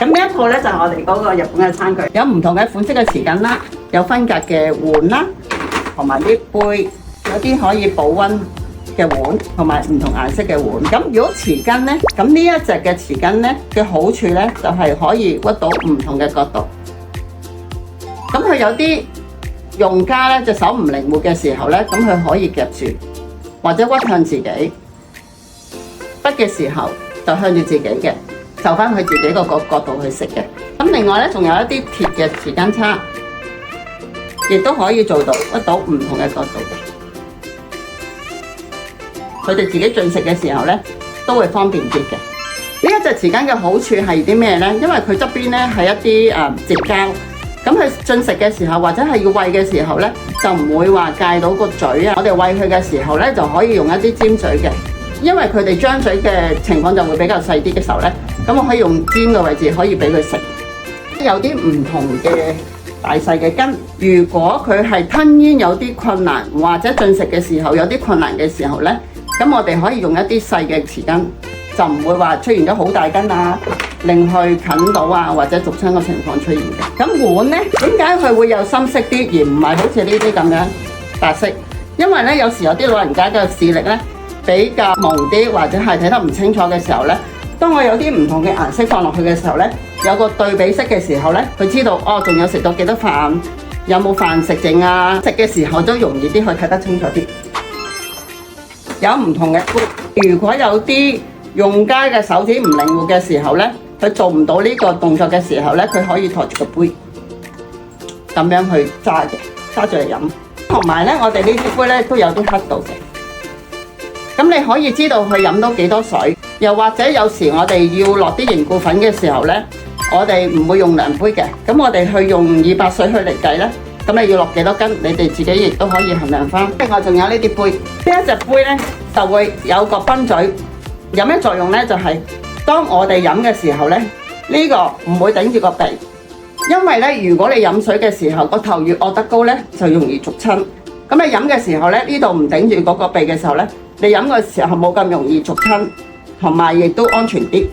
咁呢一套咧就係我哋嗰個日本嘅餐具，有唔同嘅款式嘅匙羹啦，有分隔嘅碗啦，同埋啲杯，有啲可以保溫嘅碗，同埋唔同顏色嘅碗。咁如果匙羹咧，咁呢一隻嘅匙羹咧嘅好處咧，就係可以屈到唔同嘅角度。咁佢有啲用家咧隻手唔靈活嘅時候咧，咁佢可以夾住，或者屈向自己。筆嘅時候就向住自己嘅，就翻佢自己個角度去食嘅。咁另外咧，仲有一啲鐵嘅匙羹叉，亦都可以做到屈到唔同嘅角度嘅。佢哋自己進食嘅時候咧，都會方便啲嘅。呢一隻匙羹嘅好處係啲咩咧？因為佢側邊咧係一啲直膠，咁佢進食嘅時候或者係要餵嘅時候咧，就唔會話戒到個嘴啊。我哋餵佢嘅時候咧，就可以用一啲尖嘴嘅。因為佢哋張嘴嘅情況就會比較細啲嘅時候咧，咁我可以用尖嘅位置可以俾佢食。有啲唔同嘅大細嘅羹，如果佢係吞嚥有啲困難，或者進食嘅時候有啲困難嘅時候咧，咁我哋可以用一啲細嘅匙羹，就唔會話出現咗好大羹啊，令佢啃到啊，或者逐親嘅情況出現嘅。咁碗咧，點解佢會有深色啲，而唔係好似呢啲咁樣白色？因為咧，有時有啲老人家嘅視力咧比較朦啲，或者係睇得唔清楚嘅時候咧，當我有啲唔同嘅顏色放落去嘅時候咧，有個對比色嘅時候咧，佢知道哦，仲有食到幾多飯，有冇飯食剩啊？食嘅時候都容易啲去睇得清楚啲。有唔同嘅杯，如果有啲用家嘅手指唔靈活嘅時候咧，佢做唔到呢個動作嘅時候咧，佢可以托住個杯咁樣去揸嘅，揸住嚟飲。同埋咧，我哋呢啲杯咧都有啲刻度嘅。咁你可以知道佢飲到幾多水，又或者有時我哋要落啲凝固粉嘅時候呢，我哋唔會用量杯嘅，咁我哋去用200水去嚟計呢，咁你要落幾多羹，你哋自己亦都可以衡量翻。另外仲有呢啲杯，呢一隻杯呢就會有個泵嘴，有咩作用呢？就係當我哋飲嘅時候呢，呢個唔會頂住個鼻，因為呢，如果你飲水嘅時候個頭越昂得高呢，就容易逐親。咁你飲嘅時候呢，呢度唔頂住嗰個鼻嘅時候呢，你飲嘅時候冇咁容易逐親，同埋亦都安全啲。